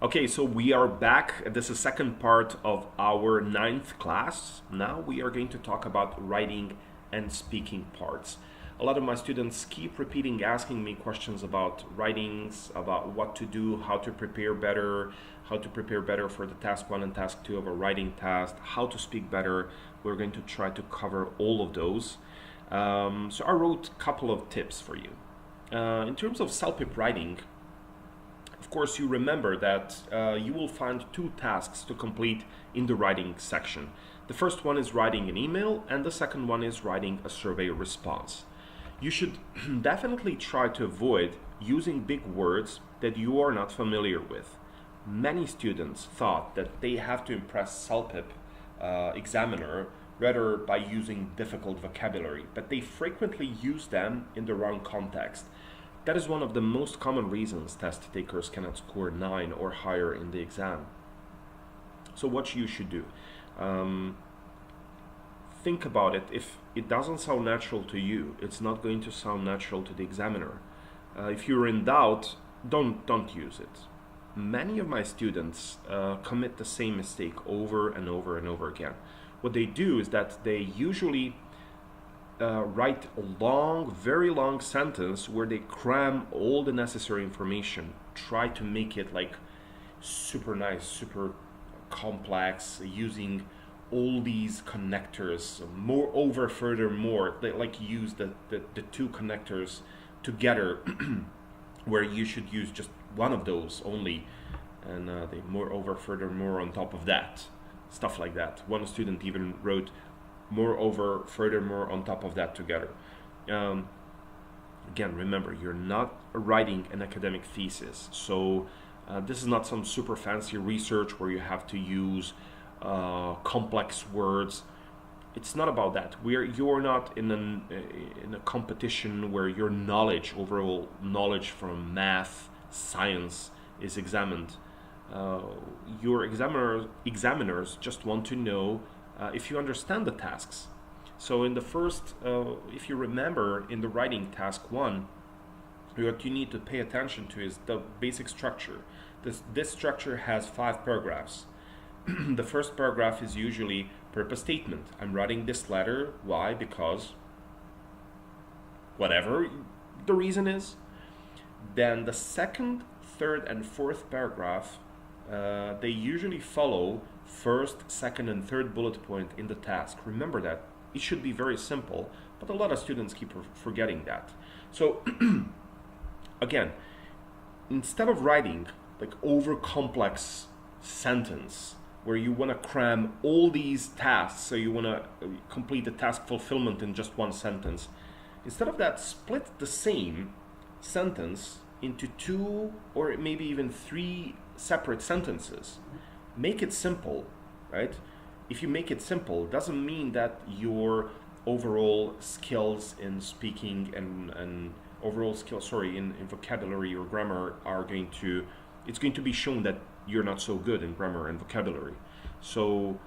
Okay, so we are back. This is second part of our ninth class. Now we are going to talk about writing and speaking parts. A lot of my students keep repeating, asking me questions about writings, about what to do, how to prepare better, for the task 1 and task 2 of a writing task, how to speak better. We're going to try to cover all of those. So I wrote a couple of tips for you. In terms of Celpip writing, of course, you remember that you will find 2 tasks to complete in the writing section. The first one is writing an email, and the second one is writing a survey response. You should definitely try to avoid using big words that you are not familiar with. Many students thought that they have to impress Celpip examiner rather by using difficult vocabulary, but they frequently use them in the wrong context. That is one of the most common reasons test takers cannot score 9 or higher in the exam. So what you should do, think about it. If it doesn't sound natural to you, it's not going to sound natural to the examiner. If you're in doubt, don't use it. Many of my students commit the same mistake over and over and over again. What they do is that they usually write a long, very long sentence where they cram all the necessary information, try to make it like super nice, super complex, using all these connectors. Moreover, furthermore, they like use the 2 connectors together where you should use just one of those only, and they moreover, furthermore on top of that, stuff like that. One student even wrote moreover, furthermore on top of that together. Again, remember, you're not writing an academic thesis, so this is not some super fancy research where you have to use complex words. It's not about that. You're not in a competition where your knowledge, overall knowledge from math, science is examined. Your examiners just want to know if you understand the tasks. So in the first, if you remember in the writing task 1, what you need to pay attention to is the basic structure. This structure has 5 paragraphs. The first paragraph is usually purpose statement. I'm writing this letter. Why? Because whatever the reason is. Then the second, third, and fourth paragraph, they usually follow first, second, and third bullet point in the task. Remember that. It should be very simple, but a lot of students keep forgetting that. So again, instead of writing like over complex sentence where you want to cram all these tasks, so you want to complete the task fulfillment in just one sentence, instead of that, split the same sentence into 2 or maybe even 3 separate sentences. Make it simple, right? If you make it simple, it doesn't mean that your overall skills in speaking and overall skills, in vocabulary or grammar are going to, it's going to be shown that you're not so good in grammar and vocabulary. So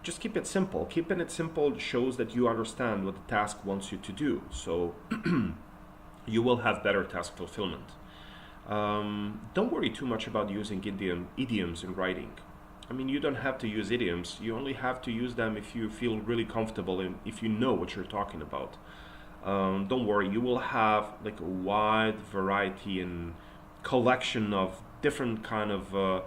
just keep it simple. Keeping it simple shows that you understand what the task wants you to do. So you will have better task fulfillment. Don't worry too much about using idioms in writing. I mean, you don't have to use idioms. You only have to use them if you feel really comfortable and if you know what you're talking about. Don't worry, you will have like a wide variety and collection of different kind of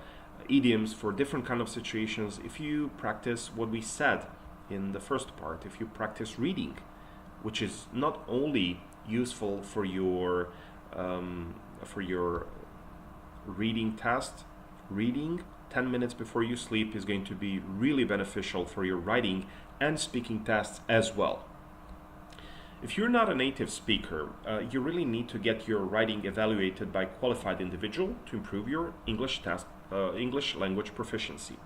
idioms for different kind of situations if you practice what we said in the first part. If you practice reading, which is not only useful for your reading test. Reading 10 minutes before you sleep is going to be really beneficial for your writing and speaking tests as well. If you're not a native speaker, you really need to get your writing evaluated by a qualified individual to improve your English language proficiency.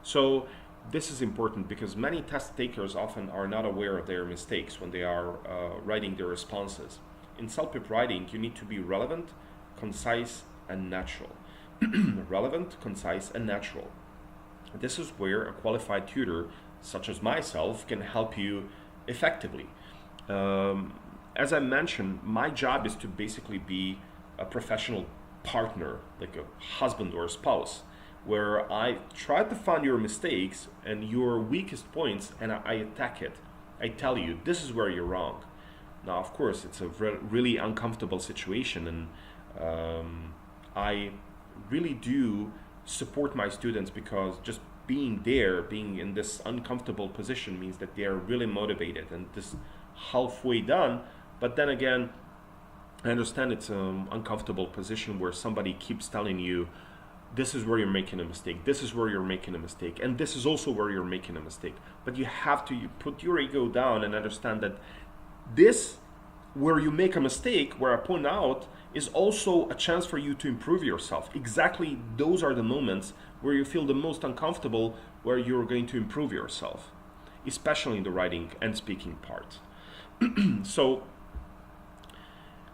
So this is important because many test takers often are not aware of their mistakes when they are writing their responses. In Celpip writing, you need to be relevant, concise, and natural. Relevant, concise, and natural. This is where a qualified tutor, such as myself, can help you effectively. As I mentioned, my job is to basically be a professional partner, like a husband or a spouse, where I try to find your mistakes and your weakest points and I attack it. I tell you, this is where you're wrong. Now, of course, it's a really uncomfortable situation, and I really do support my students, because just being there, being in this uncomfortable position, means that they are really motivated and this halfway done. But then again, I understand it's an uncomfortable position where somebody keeps telling you, this is where you're making a mistake, this is where you're making a mistake, and this is also where you're making a mistake. But you have to put your ego down and understand that this, where you make a mistake, where I point out, is also a chance for you to improve yourself. Exactly, those are the moments where you feel the most uncomfortable, where you're going to improve yourself, especially in the writing and speaking part. So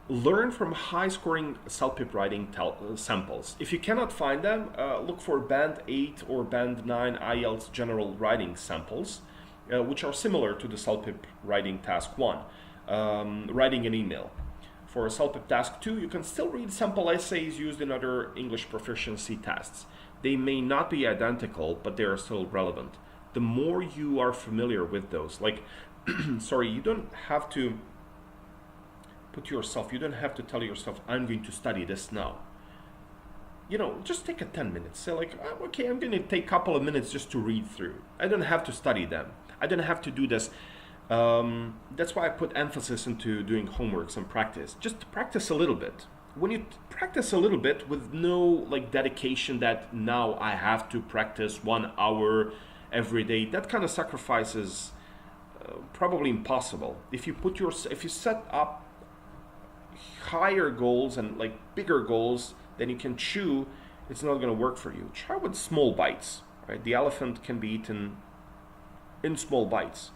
learn from high-scoring Celpip writing samples. If you cannot find them, look for Band 8 or Band 9 IELTS general writing samples, which are similar to the Celpip writing task 1, writing an email. For Celpip task 2, you can still read sample essays used in other English proficiency tests. They may not be identical, but they are still relevant. The more you are familiar with those, like, sorry, you don't have to you don't have to tell yourself, I'm going to study this now. You know, just take a 10 minutes. Say like, oh, okay, I'm going to take a couple of minutes just to read through. I don't have to study them. I don't have to do this. That's why I put emphasis into doing homeworks and practice. Just practice a little bit. When you practice a little bit with no like dedication that now I have to practice 1 hour every day, that kind of sacrifice is probably impossible. If you set up higher goals and like bigger goals than you can chew, it's not going to work for you. Try with small bites, right? The elephant can be eaten in small bites.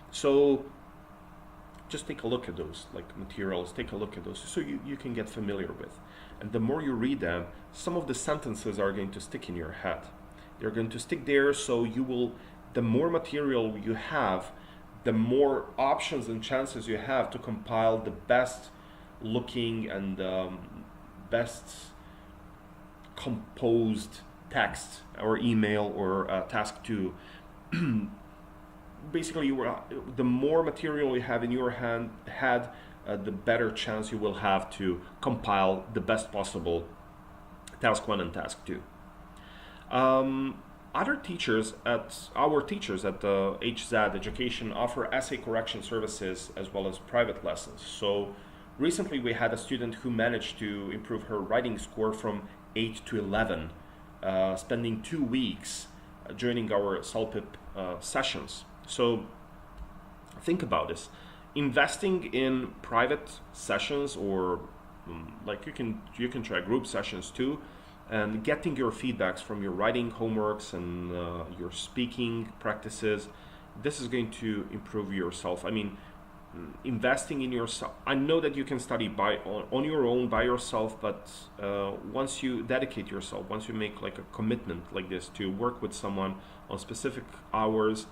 So just take a look at those like materials, take a look at those so you can get familiar with. And the more you read them, some of the sentences are going to stick in your head. They're going to stick there, so the more material you have, the more options and chances you have to compile the best looking and best composed text or email or task 2. Basically, the more material you have in your head, the better chance you will have to compile the best possible task 1 and task 2. Our teachers at the HZ Education offer essay correction services as well as private lessons. So recently we had a student who managed to improve her writing score from 8 to 11, spending 2 weeks joining our Celpip sessions. So think about this. Investing in private sessions, or like you can try group sessions too, and getting your feedbacks from your writing homeworks and your speaking practices, this is going to improve yourself. I mean, investing in yourself. I know that you can study on your own by yourself, but once you dedicate yourself, once you make like a commitment like this to work with someone on specific hours,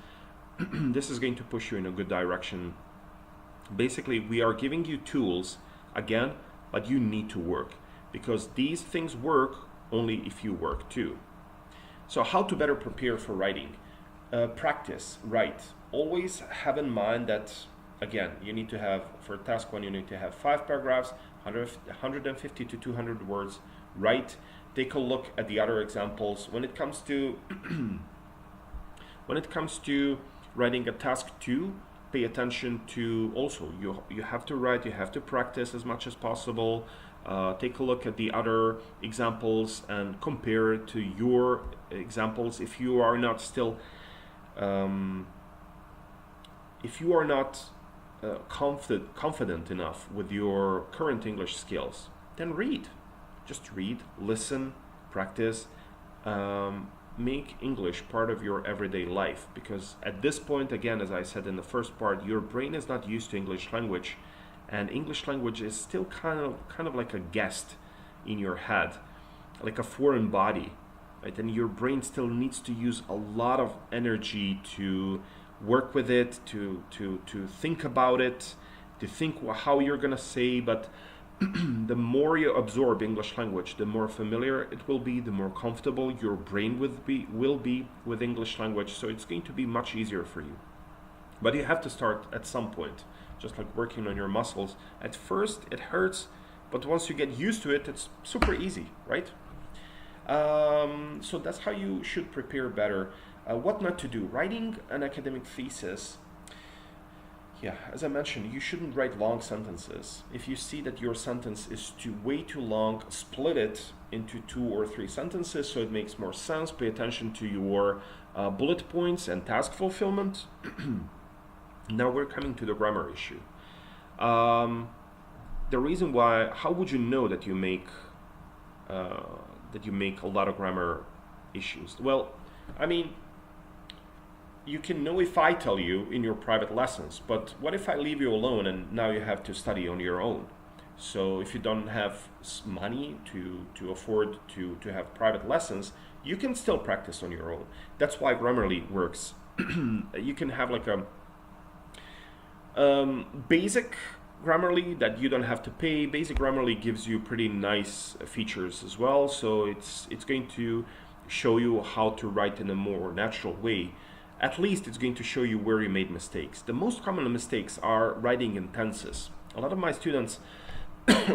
this is going to push you in a good direction. Basically, we are giving you tools again, but you need to work, because these things work only if you work too. So how to better prepare for writing? Practice, write. Always have in mind that, again, you need to have, for task 1, you need to have 5 paragraphs, 150 to 200 words. Write. Take a look at the other examples. When it comes to writing a task 2, pay attention to also, you have to write, you have to practice as much as possible. Take a look at the other examples and compare it to your examples. If you are not still, confident enough with your current English skills, then read. Just read, listen, practice. Make English part of your everyday life, because at this point, again, as I said in the first part, your brain is not used to English language, and English language is still kind of like a guest in your head, like a foreign body, right? And your brain still needs to use a lot of energy to work with it, to think about it, to think how you're gonna say. But the more you absorb English language, the more familiar it will be, the more comfortable your brain will be with English language. So it's going to be much easier for you. But you have to start at some point, just like working on your muscles. At first, it hurts, but once you get used to it, it's super easy, right? So that's how you should prepare better. What not to do? Writing an academic thesis. Yeah, as I mentioned, you shouldn't write long sentences. If you see that your sentence is way too long, split it into 2 or 3 sentences so it makes more sense. Pay attention to your bullet points and task fulfillment. Now we're coming to the grammar issue. The reason why, how would you know that you make a lot of grammar issues? Well, I mean, you can know if I tell you in your private lessons, but what if I leave you alone and now you have to study on your own? So if you don't have money to afford to have private lessons, you can still practice on your own. That's why Grammarly works. You can have like a basic Grammarly that you don't have to pay. Basic Grammarly gives you pretty nice features as well, so it's going to show you how to write in a more natural way. At least it's going to show you where you made mistakes. The most common mistakes are writing in tenses. A lot of my students,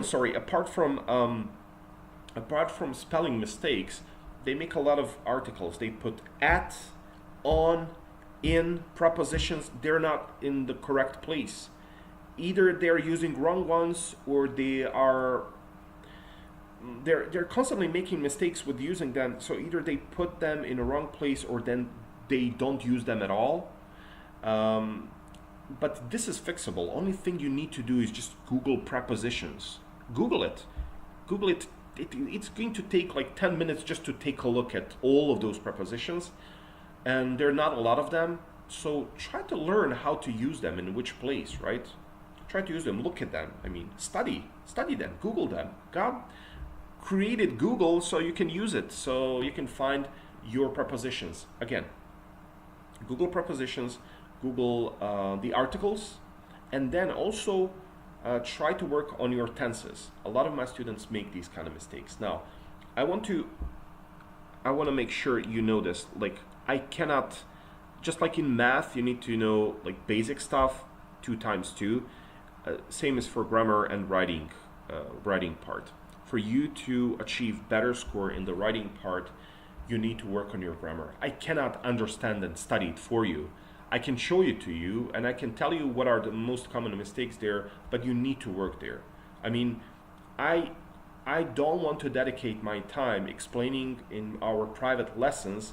sorry, apart from spelling mistakes, they make a lot of articles. They put at, on, in, prepositions. They're not in the correct place. Either they're using wrong ones, or they're constantly making mistakes with using them. So either they put them in a wrong place, or then they don't use them at all. But this is fixable. Only thing you need to do is just Google prepositions. Google it. It's going to take like 10 minutes just to take a look at all of those prepositions. And there are not a lot of them. So try to learn how to use them in which place, right? Try to use them, look at them. I mean, study them, Google them. God created Google so you can use it, so you can find your prepositions. Again, Google prepositions, Google the articles, and then also try to work on your tenses. A lot of my students make these kind of mistakes. Now, I want to make sure you know this. Like, I cannot, just like in math, you need to know like basic stuff, 2 times 2. Same as for grammar and writing part. For you to achieve better score in the writing part, you need to work on your grammar. I cannot understand and study it for you. I can show it to you, and I can tell you what are the most common mistakes there, but you need to work there. I mean, I don't want to dedicate my time explaining in our private lessons,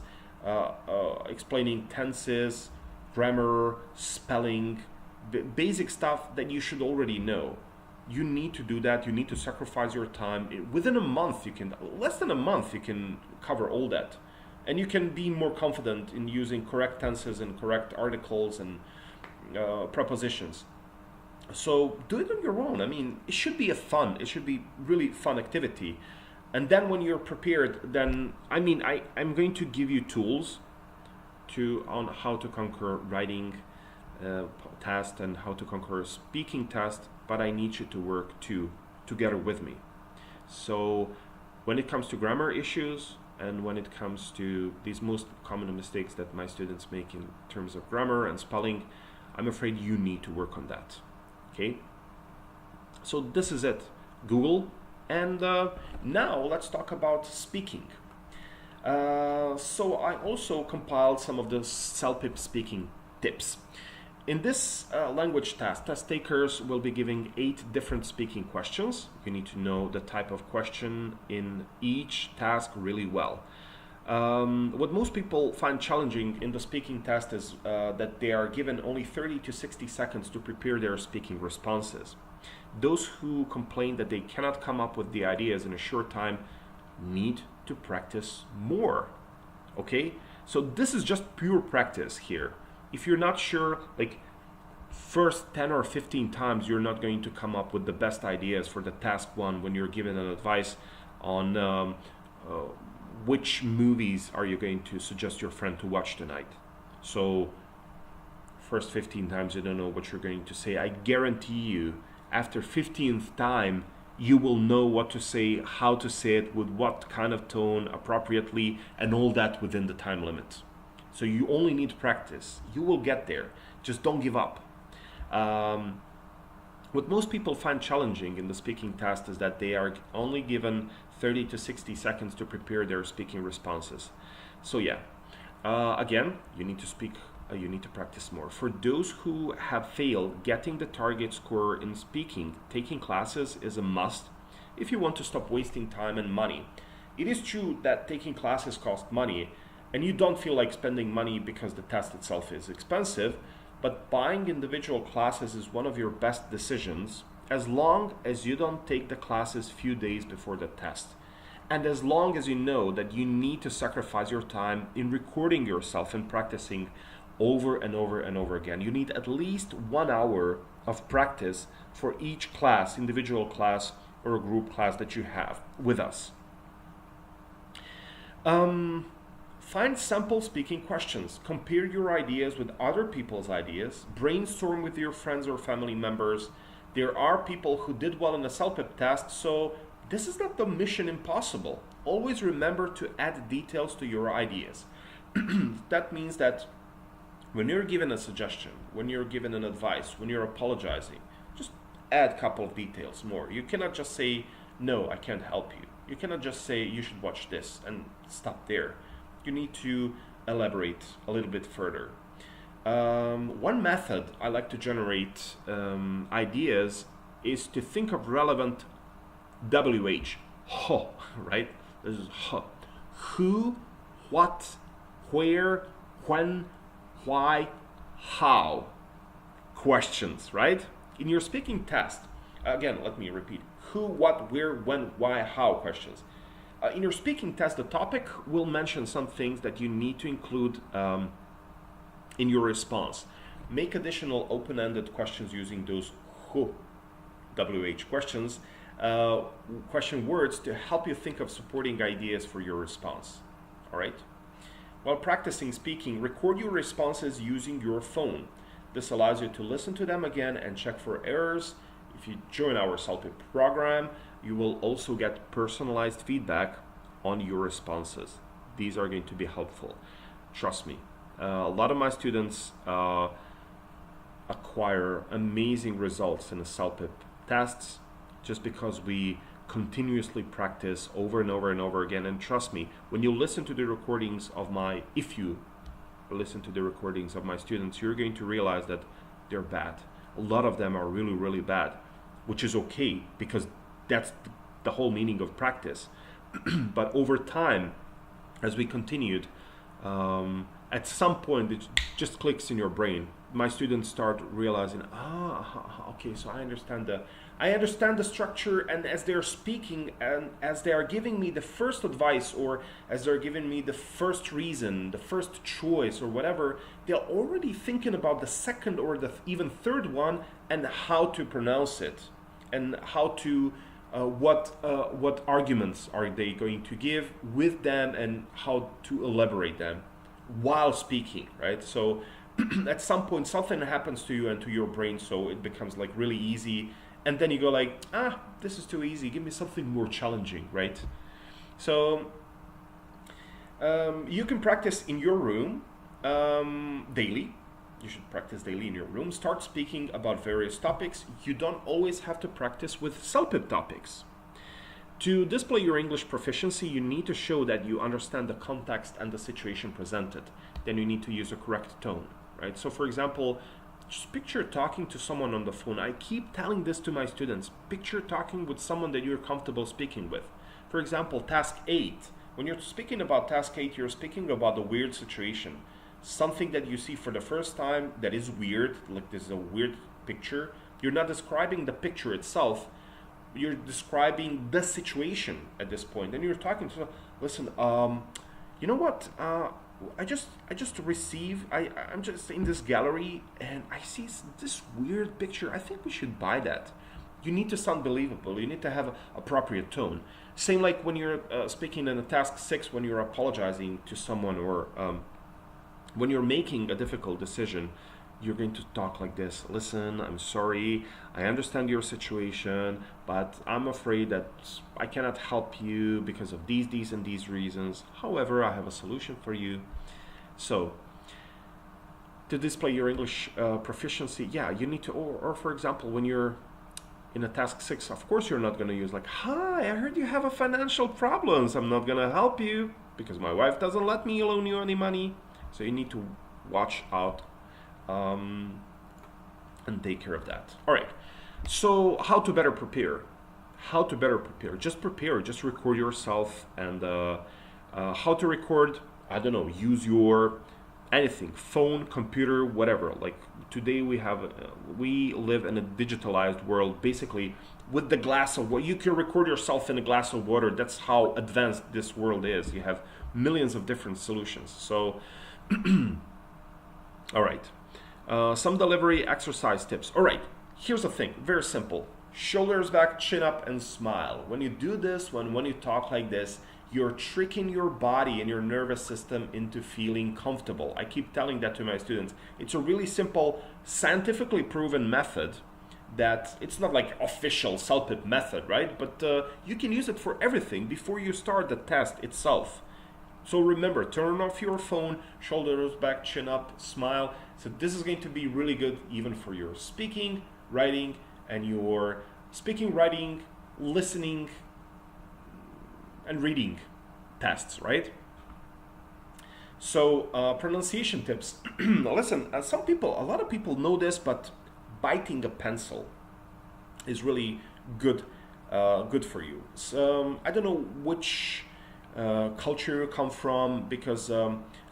explaining tenses, grammar, spelling, basic stuff that you should already know. You need to do that. You need to sacrifice your time. Within a month, less than a month, you can cover all that. And you can be more confident in using correct tenses and correct articles and prepositions. So do it on your own. I mean, it should be it should be really fun activity. And then when you're prepared, then, I mean, I'm going to give you tools on how to conquer writing test and how to conquer a speaking test, but I need you to work together with me. So when it comes to grammar issues, and when it comes to these most common mistakes that my students make in terms of grammar and spelling, I'm afraid you need to work on that. Okay? So this is it. Google. And now let's talk about speaking. So I also compiled some of the Celpip speaking tips. In this language test takers will be giving 8 different speaking questions. You need to know the type of question in each task really well. What most people find challenging in the speaking test is that they are given only 30 to 60 seconds to prepare their speaking responses. Those who complain that they cannot come up with the ideas in a short time need to practice more. Okay? So this is just pure practice here. If you're not sure, like first 10 or 15 times, you're not going to come up with the best ideas for the task 1 when you're given an advice on which movies are you going to suggest your friend to watch tonight. So first 15 times you don't know what you're going to say. I guarantee you after 15th time you will know what to say, how to say it, with what kind of tone appropriately, and all that within the time limit. So you only need practice. You will get there. Just don't give up. What most people find challenging in the speaking test is that they are only given 30 to 60 seconds to prepare their speaking responses. So yeah, again, you need to speak, you need to practice more. For those who have failed, getting the target score in speaking, taking classes is a must if you want to stop wasting time and money. It is true that taking classes costs money, and you don't feel like spending money because the test itself is expensive, but buying individual classes is one of your best decisions as long as you don't take the classes few days before the test. And as long as you know that you need to sacrifice your time in recording yourself and practicing over and over and over again. You need at least 1 hour of practice for each class, individual class or a group class that you have with us. Find sample speaking questions. Compare your ideas with other people's ideas. Brainstorm with your friends or family members. There are people who did well in the Celpip test, so this is not the mission impossible. Always remember to add details to your ideas. That means that when you're given a suggestion, when you're given an advice, when you're apologizing, just add a couple of details more. You cannot just say, no, I can't help you. You cannot just say, you should watch this and stop there. You need to elaborate a little bit further. One method I like to generate ideas is to think of relevant WH, right? This is who, what, where, when, why, how questions, right? In your speaking test, again, let me repeat, who, what, where, when, why, how questions. In your speaking test, the topic will mention some things that you need to include in your response. Make additional open-ended questions using those who, WH questions, question words to help you think of supporting ideas for your response. All right? While practicing speaking, record your responses using your phone. This allows you to listen to them again and check for errors. If you join our Celpip program, you will also get personalized feedback on your responses. These are going to be helpful. Trust me. A lot of my students acquire amazing results in the Celpip tests just because we continuously practice over and over and over again. And trust me, when you listen to the recordings of if you listen to the recordings of my students, you're going to realize that they're bad. A lot of them are really, really bad, which is okay because that's the whole meaning of practice. But over time, as we continued, at some point it just clicks in your brain. My students start realizing, okay, so I understand the structure, and as they're speaking and as they are giving me the first advice, or as they're giving me the first reason, the first choice or whatever, they're already thinking about the second or the even third one and how to pronounce it and how to what arguments are they going to give with them and how to elaborate them while speaking, right? So at some point something happens to you and to your brain, so it becomes like really easy, and then you go like, this is too easy, give me something more challenging, right? So you can practice in your room daily. You should practice daily in your room. Start speaking about various topics. You don't always have to practice with Celpip topics. To display your English proficiency, you need to show that you understand the context and the situation presented. Then you need to use a correct tone, right? So for example, just picture talking to someone on the phone. I keep telling this to my students. Picture talking with someone that you're comfortable speaking with. For example, task 8. When you're speaking about task 8, you're speaking about a weird situation. Something that you see for the first time that is weird, like this is a weird picture. You're not describing the picture itself, you're describing the situation at this point. And you're talking to, listen, you know what, I'm just in this gallery and I see this weird picture. I think we should buy that. You need to sound believable. You need to have an appropriate tone. Same like when you're speaking in a task 6, when you're apologizing to someone, or when you're making a difficult decision, you're going to talk like this. Listen, I'm sorry, I understand your situation, but I'm afraid that I cannot help you because of these, and these reasons. However, I have a solution for you. So, to display your English proficiency, yeah, you need to, or for example, when you're in a task 6, of course you're not going to use like, hi, I heard you have a financial problems. I'm not going to help you because my wife doesn't let me loan you any money. So you need to watch out and take care of that. All right. So how to better prepare? How to better prepare? Just prepare. Just record yourself. And how to record? I don't know. Use your anything, phone, computer, whatever. Like today we live in a digitalized world, basically with the glass of water. You can record yourself in a glass of water. That's how advanced this world is. You have millions of different solutions. So, all right. Some delivery exercise tips. All right, here's the thing, very simple. Shoulders back, chin up, and smile. When you do this, when you talk like this, you're tricking your body and your nervous system into feeling comfortable. I keep telling that to my students. It's a really simple, scientifically proven method that it's not like official Celpip method, right? But you can use it for everything before you start the test itself. So remember, turn off your phone, shoulders back, chin up, smile. So this is going to be really good even for your speaking, writing, and your speaking, writing, listening, and reading tests, right? So pronunciation tips. Listen, a lot of people know this, but biting a pencil is really good for you. So I don't know which culture you come from, because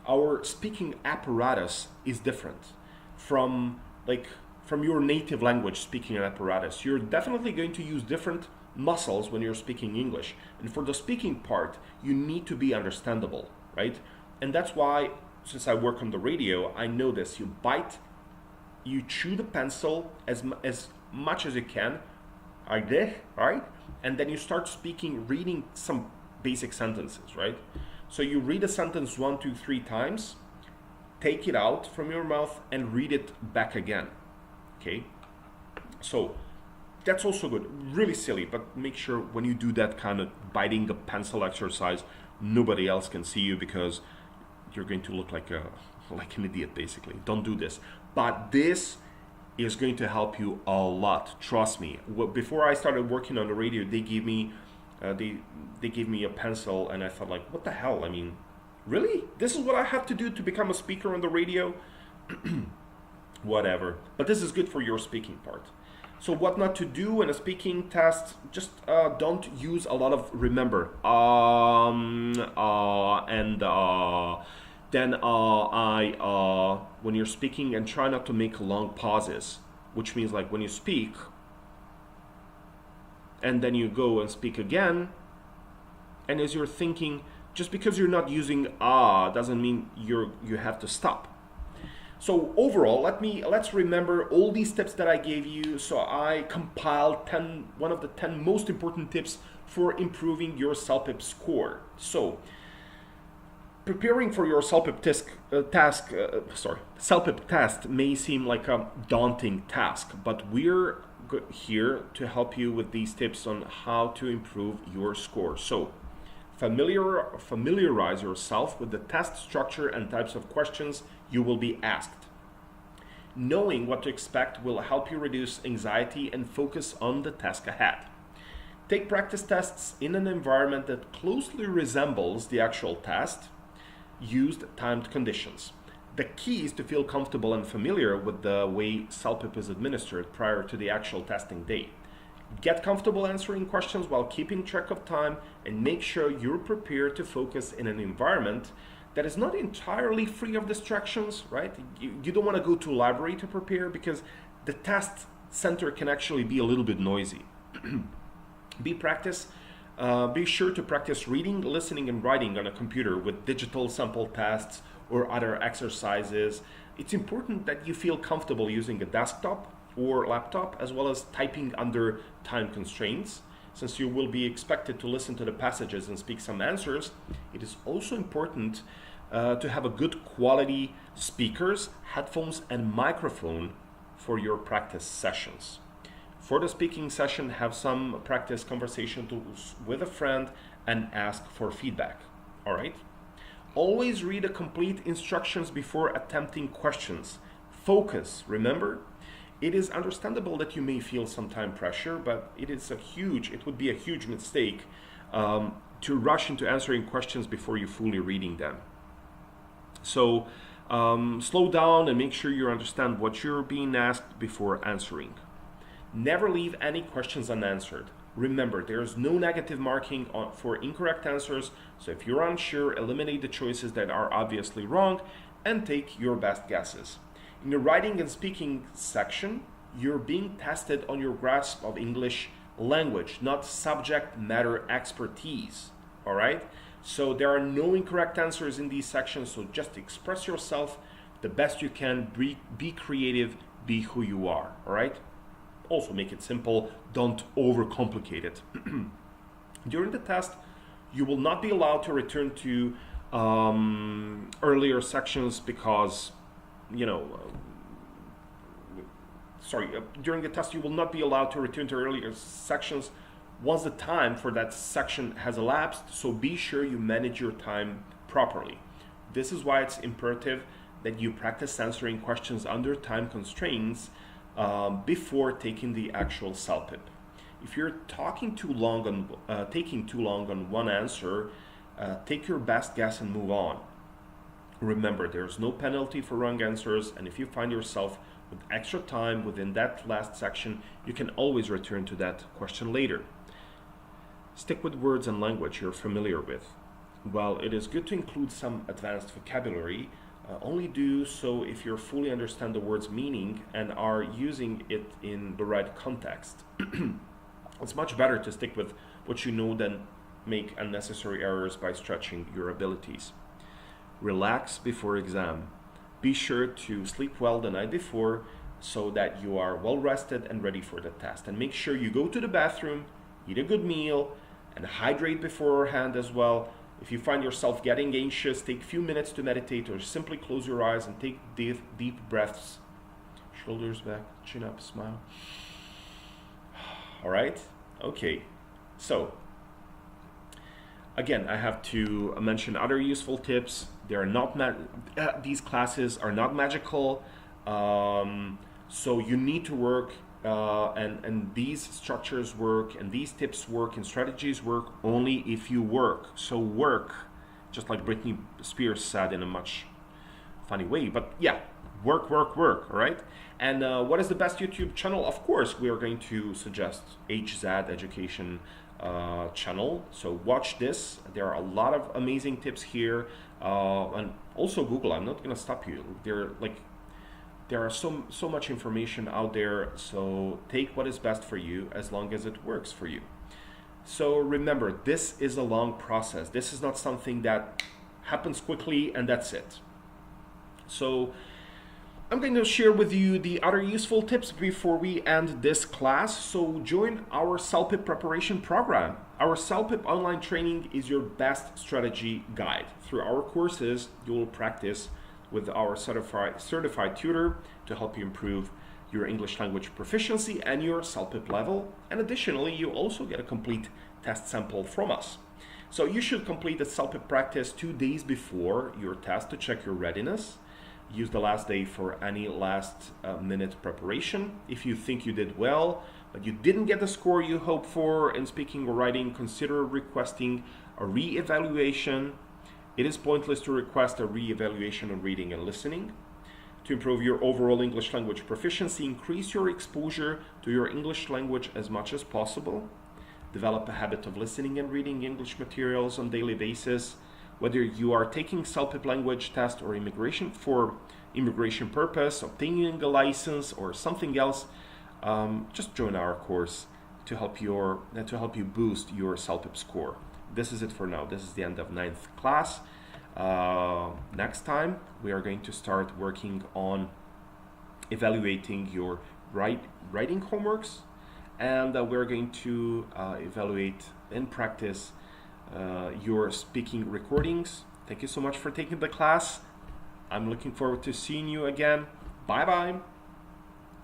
our speaking apparatus is different from your native language speaking apparatus. You're definitely going to use different muscles when you're speaking English, and for the speaking part you need to be understandable, right? And that's why, since I work on the radio, I know this. You bite, you chew the pencil as much as you can, like this, right? And then you start speaking, reading some basic sentences, right? So you read a sentence 1, 2, 3 times, take it out from your mouth and read it back again. Okay? So that's also good. Really silly, but make sure when you do that kind of biting a pencil exercise, nobody else can see you, because you're going to look like an idiot, basically. Don't do this. But this is going to help you a lot. Trust me. Before I started working on the radio, they gave me a pencil, and I thought, like, what the hell? I mean, really? This is what I have to do to become a speaker on the radio? Whatever. But this is good for your speaking part. So what not to do in a speaking test? Just don't use a lot of remember. Then when you're speaking, and try not to make long pauses, which means like when you speak and then you go and speak again, and as you're thinking, just because you're not using doesn't mean you have to stop. So overall, let's remember all these tips that I gave you. So I compiled one of the 10 most important tips for improving your Celpip score. So preparing for your Celpip Celpip test may seem like a daunting task, but we're here to help you with these tips on how to improve your score. So familiarize yourself with the test structure and types of questions you will be asked. Knowing what to expect will help you reduce anxiety and focus on the task ahead. Take practice tests in an environment that closely resembles the actual test. Use timed conditions. The key is to feel comfortable and familiar with the way Celpip is administered prior to the actual testing day. Get comfortable answering questions while keeping track of time, and make sure you're prepared to focus in an environment that is not entirely free of distractions, right? You don't want to go to a library to prepare, because the test center can actually be a little bit noisy. Be sure to practice reading, listening, and writing on a computer with digital sample tests or other exercises. It's important that you feel comfortable using a desktop or laptop, as well as typing under time constraints. Since you will be expected to listen to the passages and speak some answers, it is also important to have a good quality speakers, headphones, and microphone for your practice sessions. For the speaking session, have some practice conversation tools with a friend and ask for feedback. All right? Always read the complete instructions before attempting questions. Focus, remember? It is understandable that you may feel some time pressure, but it would be a huge mistake to rush into answering questions before you fully reading them. So slow down and make sure you understand what you're being asked before answering. Never leave any questions unanswered. Remember, there is no negative marking for incorrect answers, so if you're unsure, eliminate the choices that are obviously wrong and take your best guesses. In the writing and speaking section, you're being tested on your grasp of English language, not subject matter expertise. All right? So there are no incorrect answers in these sections, so just express yourself the best you can, be creative, be who you are. All right? Also make it simple, don't overcomplicate it. During the test, you will not be allowed to return to earlier sections because, during the test you will not be allowed to return to earlier sections once the time for that section has elapsed, so be sure you manage your time properly. This is why it's imperative that you practice answering questions under time constraints before taking the actual Celpip. If you're taking too long on one answer, take your best guess and move on. Remember, there's no penalty for wrong answers, and if you find yourself with extra time within that last section, you can always return to that question later. Stick with words and language you're familiar with. While it is good to include some advanced vocabulary, only do so if you fully understand the word's meaning and are using it in the right context. It's much better to stick with what you know than make unnecessary errors by stretching your abilities. Relax before exam. Be sure to sleep well the night before so that you are well rested and ready for the test. And make sure you go to the bathroom, eat a good meal, and hydrate beforehand as well. If you find yourself getting anxious, take a few minutes to meditate or simply close your eyes and take deep breaths. Shoulders back, chin up, smile. All right? Okay. So, again, I have to mention other useful tips. They are not these classes are not magical, so you need to work, and these structures work, and these tips work, and strategies work only if you work. So work, just like Britney Spears said in a much funny way, but yeah, work, all right? And what is the best YouTube channel? Of course, we are going to suggest HZ Education channel. So watch this. There are a lot of amazing tips here, and also Google. I'm not gonna stop you. There are so much information out there. So take what is best for you as long as it works for you. So remember, this is a long process. This is not something that happens quickly and that's it. So I'm going to share with you the other useful tips before we end this class. So join our Celpip preparation program. Our Celpip online training is your best strategy guide. Through our courses, you will practice with our certified tutor to help you improve your English language proficiency and your Celpip level. And additionally, you also get a complete test sample from us. So you should complete the Celpip practice 2 days before your test to check your readiness. Use the last day for any last minute preparation. If you think you did well, but you didn't get the score you hoped for in speaking or writing, consider requesting a re-evaluation. It is pointless to request a re-evaluation on reading and listening. To improve your overall English language proficiency, increase your exposure to your English language as much as possible. Develop a habit of listening and reading English materials on a daily basis. Whether you are taking Celpip language test or immigration purpose, obtaining a license or something else, just join our course to help you boost your Celpip score. This is it for now. This is the end of 9th class. Next time we are going to start working on evaluating your writing homeworks, and we're going to evaluate and practice your speaking recordings Thank you so much for taking the class. I'm looking forward to seeing you again. Bye bye.